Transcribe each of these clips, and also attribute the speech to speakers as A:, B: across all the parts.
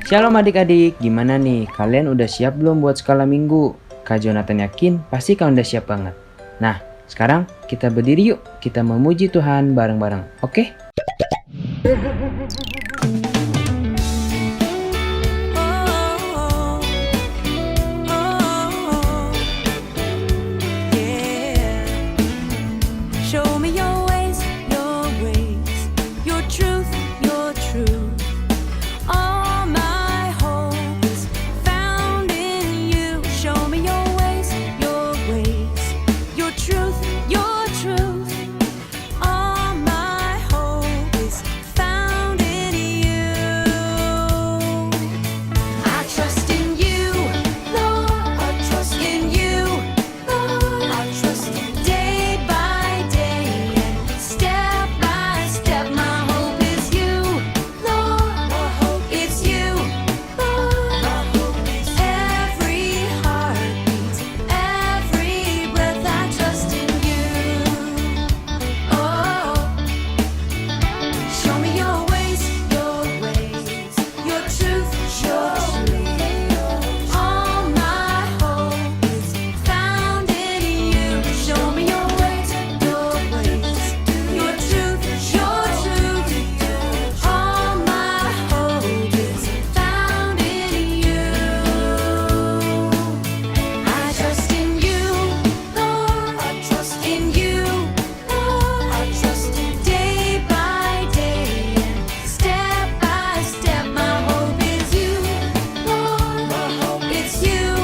A: Shalom adik-adik, gimana nih? Kalian udah siap belum buat skala minggu? Kak Jonathan yakin pasti kalian udah siap banget. Nah, sekarang kita berdiri yuk, kita memuji Tuhan bareng-bareng, oke?
B: Show me your ways, your truth, your truth. All my hope is found in you. Show me your ways, your truth, your truth. All my hope is found in you. I trust in you, Lord. I trust in you, Lord. I trust day by day and step by step. My hope is you, Lord. My hope it's you, Lord. My hope is every heartbeat, every breath. I trust in you. Oh, show me your ways, your truth, your truth. All my hope is found in you. Show me your ways, your truth, your truth. All my hope is found in you. I trust in you, Lord. I trust in you, Lord. I trust day by day and step by step. My hope is you, Lord. My hope is you,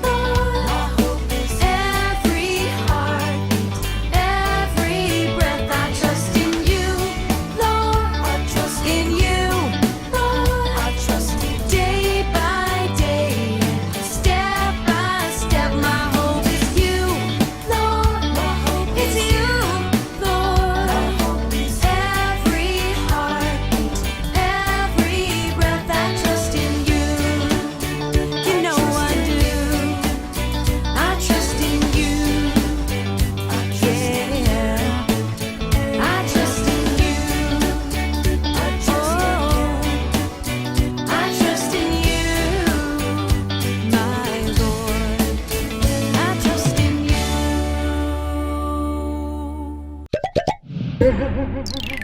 B: Lord. My hope is every heartbeat, every breath. I trust in you, Lord. I trust in you, Lord. I trust day by day and step by step. My hope is you, Lord. My hope is you, Lord. My hope is every heartbeat, every breath. I trust in you. You know I do. I trust in you. Yeah. I trust in you. I trust in you, my Lord. I trust in you.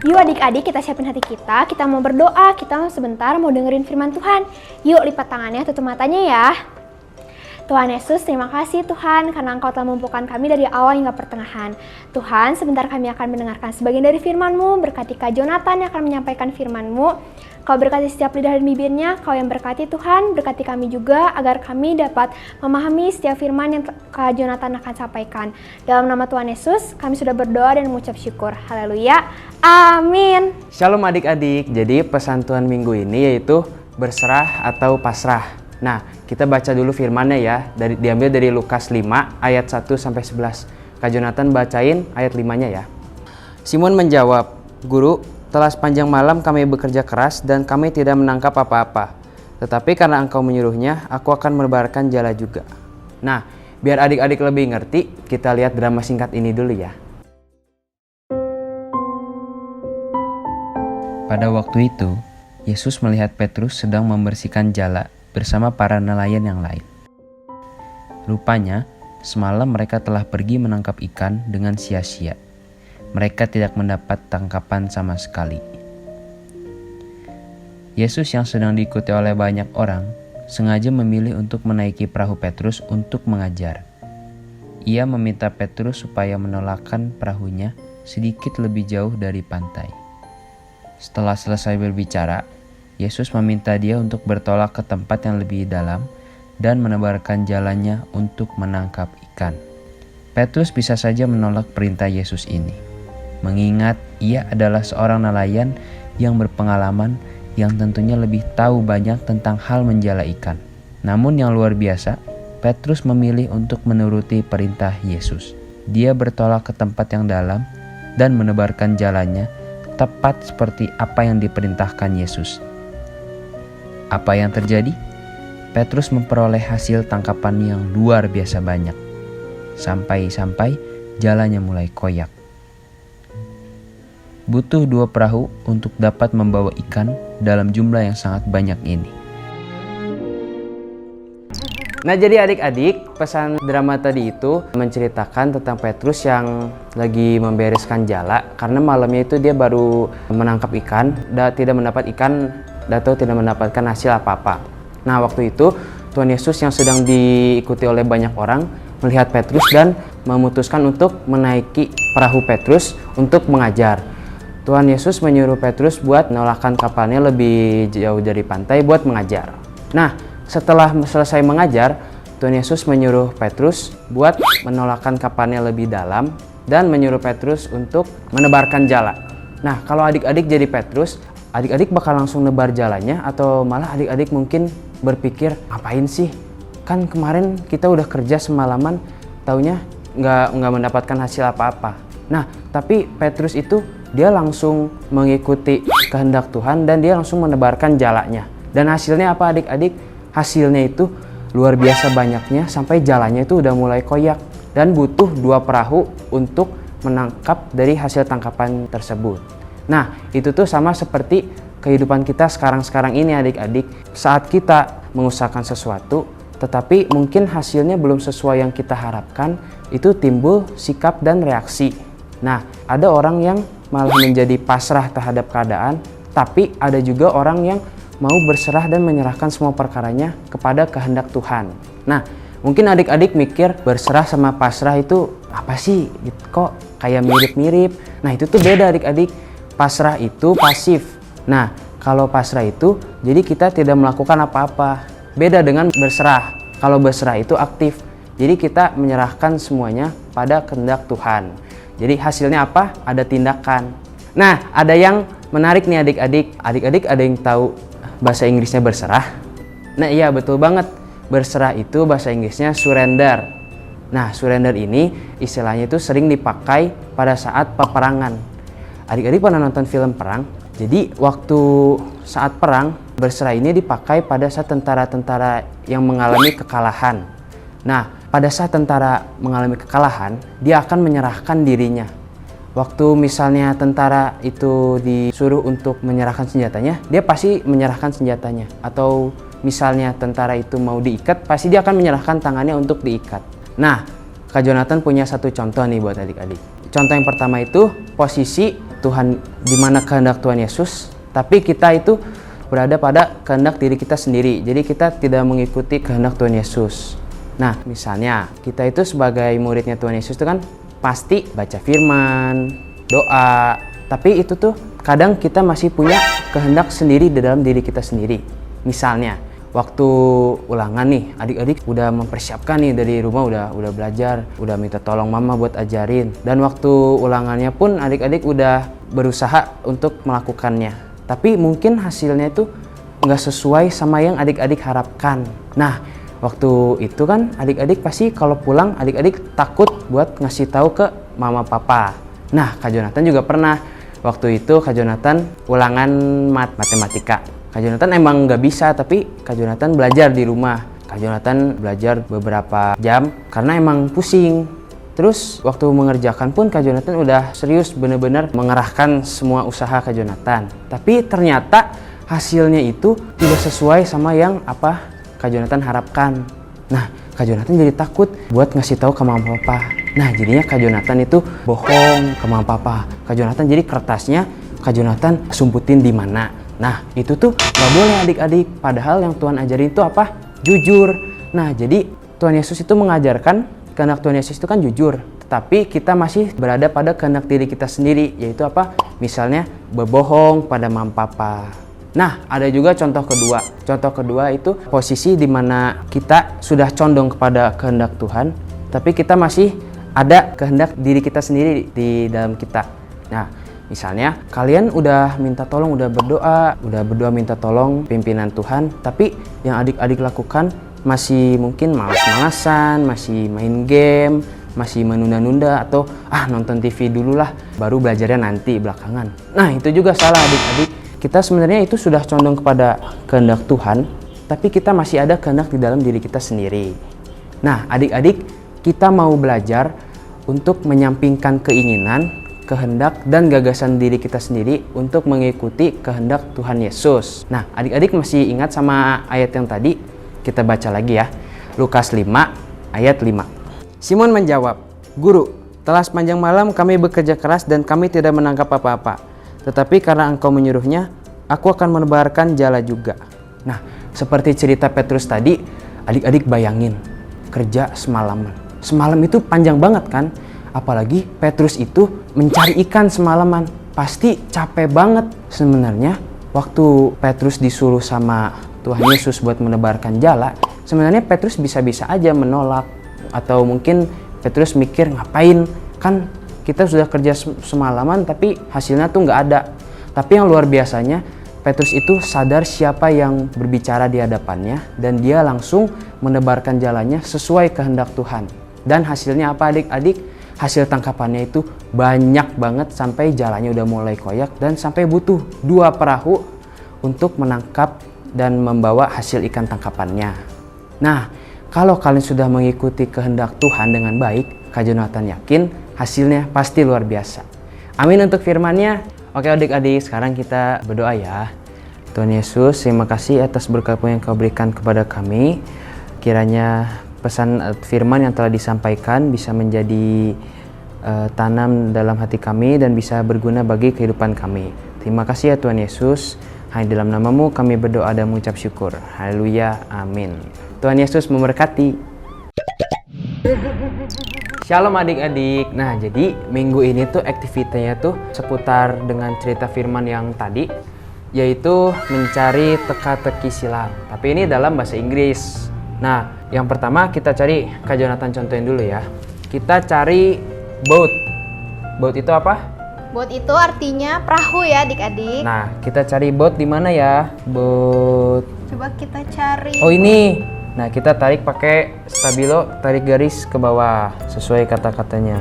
C: Yuk adik-adik, kita siapin hati kita mau berdoa, kita sebentar mau dengerin firman Tuhan. Yuk lipat tangannya, tutup matanya ya. Tuhan Yesus, terima kasih Tuhan karena Engkau telah memampukan kami dari awal hingga pertengahan. Tuhan, sebentar kami akan mendengarkan sebagian dari firman-Mu, berkati Kak Jonathan yang akan menyampaikan firman-Mu. Kau berkati setiap lidah dan bibirnya, Kau yang berkati Tuhan, berkati kami juga agar kami dapat memahami setiap firman yang Kak Jonathan akan sampaikan. Dalam nama Tuhan Yesus, kami sudah berdoa dan mengucap syukur. Haleluya. Amin.
A: Shalom adik-adik, jadi pesan Tuhan minggu ini yaitu berserah atau pasrah. Nah, kita baca dulu firmannya ya, diambil dari Lukas 5 ayat 1-11. Kak Jonathan bacain ayat 5-nya ya. Simon menjawab, "Guru, telah sepanjang malam kami bekerja keras dan kami tidak menangkap apa-apa. Tetapi karena Engkau menyuruhnya, aku akan menebarkan jala juga." Nah, biar adik-adik lebih ngerti, kita lihat drama singkat ini dulu ya. Pada waktu itu, Yesus melihat Petrus sedang membersihkan jala bersama para nelayan yang lain. Rupanya, semalam mereka telah pergi menangkap ikan dengan sia-sia. Mereka tidak mendapat tangkapan sama sekali. Yesus yang sedang diikuti oleh banyak orang, sengaja memilih untuk menaiki perahu Petrus untuk mengajar. Ia meminta Petrus supaya menolakkan perahunya sedikit lebih jauh dari pantai. Setelah selesai berbicara, Yesus meminta dia untuk bertolak ke tempat yang lebih dalam dan menebarkan jalannya untuk menangkap ikan. Petrus bisa saja menolak perintah Yesus ini, mengingat ia adalah seorang nelayan yang berpengalaman yang tentunya lebih tahu banyak tentang hal menjala ikan. Namun yang luar biasa, Petrus memilih untuk menuruti perintah Yesus. Dia bertolak ke tempat yang dalam dan menebarkan jalannya tepat seperti apa yang diperintahkan Yesus. Apa yang terjadi? Petrus memperoleh hasil tangkapan yang luar biasa banyak. Sampai-sampai jalannya mulai koyak. Butuh 2 perahu untuk dapat membawa ikan dalam jumlah yang sangat banyak ini. Nah, jadi adik-adik, pesan drama tadi itu menceritakan tentang Petrus yang lagi membereskan jala karena malamnya itu dia baru menangkap ikan dan tidak mendapat ikan atau tidak mendapatkan hasil apa-apa. Nah, waktu itu Tuhan Yesus yang sedang diikuti oleh banyak orang melihat Petrus dan memutuskan untuk menaiki perahu Petrus untuk mengajar. Tuhan Yesus menyuruh Petrus buat menolakkan kapalnya lebih jauh dari pantai buat mengajar. Nah, setelah selesai mengajar, Tuhan Yesus menyuruh Petrus buat menolakkan kapalnya lebih dalam dan menyuruh Petrus untuk menebarkan jala. Nah, kalau adik-adik jadi Petrus, adik-adik bakal langsung nebar jalanya atau malah adik-adik mungkin berpikir, ngapain sih? Kan kemarin kita udah kerja semalaman, taunya nggak mendapatkan hasil apa-apa. Nah, tapi Petrus itu dia langsung mengikuti kehendak Tuhan dan dia langsung menebarkan jalanya. Dan hasilnya apa adik-adik? Hasilnya itu luar biasa banyaknya sampai jalannya itu udah mulai koyak dan butuh 2 perahu untuk menangkap dari hasil tangkapan tersebut. Nah, itu tuh sama seperti kehidupan kita sekarang-sekarang ini adik-adik. Saat kita mengusahakan sesuatu tetapi mungkin hasilnya belum sesuai yang kita harapkan, itu timbul sikap dan reaksi. Nah, ada orang yang malah menjadi pasrah terhadap keadaan, tapi ada juga orang yang mau berserah dan menyerahkan semua perkaranya kepada kehendak Tuhan. Nah, mungkin adik-adik mikir berserah sama pasrah itu apa sih? Kok kayak mirip-mirip? Nah, itu tuh beda adik-adik. Pasrah itu pasif. Nah, kalau pasrah itu jadi kita tidak melakukan apa-apa. Beda dengan berserah. Kalau berserah itu aktif. Jadi kita menyerahkan semuanya pada kehendak Tuhan. Jadi hasilnya apa? Ada tindakan. Nah, ada yang menarik nih adik-adik. Adik-adik ada yang tahu bahasa Inggrisnya berserah? Nah, iya betul banget. Berserah itu bahasa Inggrisnya surrender. Nah, surrender ini istilahnya itu sering dipakai pada saat peperangan. Adik-adik pernah nonton film perang? Jadi waktu saat perang, berserah ini dipakai pada saat tentara-tentara yang mengalami kekalahan. Nah, pada saat tentara mengalami kekalahan, dia akan menyerahkan dirinya. Waktu misalnya tentara itu disuruh untuk menyerahkan senjatanya, dia pasti menyerahkan senjatanya. Atau misalnya tentara itu mau diikat, pasti dia akan menyerahkan tangannya untuk diikat. Nah, Kak Jonathan punya satu contoh nih buat adik-adik. Contoh yang pertama itu posisi Tuhan, di mana kehendak Tuhan Yesus, tapi kita itu berada pada kehendak diri kita sendiri. Jadi kita tidak mengikuti kehendak Tuhan Yesus. Nah, misalnya kita itu sebagai muridnya Tuhan Yesus itu kan pasti baca firman, doa, tapi itu tuh kadang kita masih punya kehendak sendiri di dalam diri kita sendiri. Misalnya, waktu ulangan nih, adik-adik udah mempersiapkan nih dari rumah, udah belajar, udah minta tolong mama buat ajarin. Dan waktu ulangannya pun adik-adik udah berusaha untuk melakukannya. Tapi mungkin hasilnya itu nggak sesuai sama yang adik-adik harapkan. Nah, waktu itu kan adik-adik pasti kalau pulang adik-adik takut buat ngasih tahu ke mama papa. Nah, Kak Jonathan juga pernah. Waktu itu Kak Jonathan ulangan matematika. Kak Jonathan emang nggak bisa, tapi Kak Jonathan belajar di rumah. Kak Jonathan belajar beberapa jam karena emang pusing. Terus waktu mengerjakan pun Kak Jonathan udah serius bener-bener mengerahkan semua usaha Kak Jonathan. Tapi ternyata hasilnya itu tidak sesuai sama yang apa Kak Jonathan harapkan. Nah, Kak Jonathan jadi takut buat ngasih tahu ke mama papa. Nah, jadinya Kak Jonathan itu bohong ke mama papa. Kak Jonathan jadi kertasnya Kak Jonathan sumputin di mana. Nah, itu tuh gak boleh adik-adik. Padahal yang Tuhan ajarin itu apa? Jujur. Nah, jadi Tuhan Yesus itu mengajarkan kehendak Tuhan Yesus itu kan jujur. Tetapi kita masih berada pada kehendak diri kita sendiri. Yaitu apa? Misalnya berbohong pada mama papa. Nah, ada juga contoh kedua. Contoh kedua itu posisi di mana kita sudah condong kepada kehendak Tuhan, tapi kita masih ada kehendak diri kita sendiri di dalam kita. Nah, misalnya kalian udah minta tolong, udah berdoa minta tolong pimpinan Tuhan, tapi yang adik-adik lakukan masih mungkin malas-malasan, masih main game, masih menunda-nunda, atau nonton TV dulu lah, baru belajarnya nanti belakangan. Nah, itu juga salah adik-adik. Kita sebenarnya itu sudah condong kepada kehendak Tuhan, tapi kita masih ada kehendak di dalam diri kita sendiri. Nah, adik-adik, kita mau belajar untuk menyampingkan keinginan kehendak dan gagasan diri kita sendiri untuk mengikuti kehendak Tuhan Yesus. Nah, adik-adik masih ingat sama ayat yang tadi? Kita baca lagi ya. Lukas 5 ayat 5. Simon menjawab, "Guru, telah sepanjang malam kami bekerja keras dan kami tidak menangkap apa-apa. Tetapi karena Engkau menyuruhnya, aku akan menebarkan jala juga." Nah, seperti cerita Petrus tadi, adik-adik bayangin, kerja semalaman. Semalam itu panjang banget kan? Apalagi Petrus itu mencari ikan semalaman. Pasti capek banget. Sebenarnya waktu Petrus disuruh sama Tuhan Yesus buat menebarkan jala, sebenarnya Petrus bisa-bisa aja menolak. Atau mungkin Petrus mikir, ngapain? Kan kita sudah kerja semalaman tapi hasilnya tuh nggak ada. Tapi yang luar biasanya, Petrus itu sadar siapa yang berbicara di hadapannya dan dia langsung menebarkan jalannya sesuai kehendak Tuhan. Dan hasilnya apa adik-adik? Hasil tangkapannya itu banyak banget sampai jalannya udah mulai koyak dan sampai butuh 2 perahu untuk menangkap dan membawa hasil ikan tangkapannya. Nah, kalau kalian sudah mengikuti kehendak Tuhan dengan baik, Kak Jonathan yakin hasilnya pasti luar biasa. Amin untuk firman-Nya. Oke adik-adik, sekarang kita berdoa ya. Tuhan Yesus, terima kasih atas berkat-Mu yang Kau berikan kepada kami. Kiranya pesan firman yang telah disampaikan bisa menjadi tanam dalam hati kami dan bisa berguna bagi kehidupan kami. Terima kasih ya Tuhan Yesus. Hanya dalam nama-Mu kami berdoa dan mengucap syukur. Haleluya, amin. Tuhan Yesus memberkati. Shalom adik-adik. Nah, jadi minggu ini tuh aktivitasnya tuh seputar dengan cerita firman yang tadi, yaitu mencari teka-teki silang. Tapi ini dalam bahasa Inggris. Nah, yang pertama kita cari, Kak Jonathan contohin dulu ya. Kita cari boat. Boat itu apa?
C: Boat itu artinya perahu ya adik-adik.
A: Nah, kita cari boat di mana ya? Boat.
C: Coba kita cari.
A: Oh, ini. Nah, kita tarik pakai stabilo, tarik garis ke bawah sesuai kata-katanya.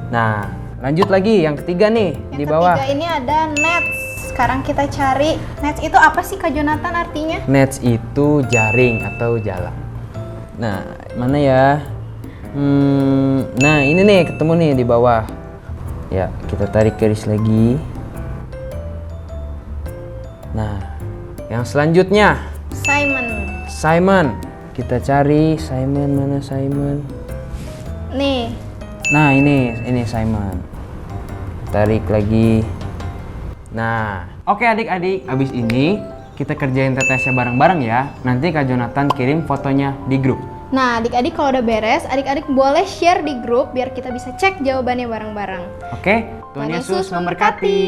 A: Nah, lanjut lagi yang ketiga nih di bawah.
C: Yang ketiga ini ada nets. Sekarang kita cari nets itu apa sih Kak Jonathan artinya?
A: Nets itu jaring atau jala. Nah, mana ya? Nah, ini nih ketemu nih di bawah. Ya, kita tarik garis lagi. Nah, yang selanjutnya Simon. Kita cari Simon, mana Simon?
C: Nih.
A: Nah, ini Simon. Tarik lagi. Nah, oke adik-adik, abis ini kita kerjain TTS-nya bareng-bareng ya. Nanti Kak Jonathan kirim fotonya di grup.
C: Nah, adik-adik kalau udah beres, adik-adik boleh share di grup biar kita bisa cek jawabannya bareng-bareng.
A: Oke, Tuhan Yesus memberkati.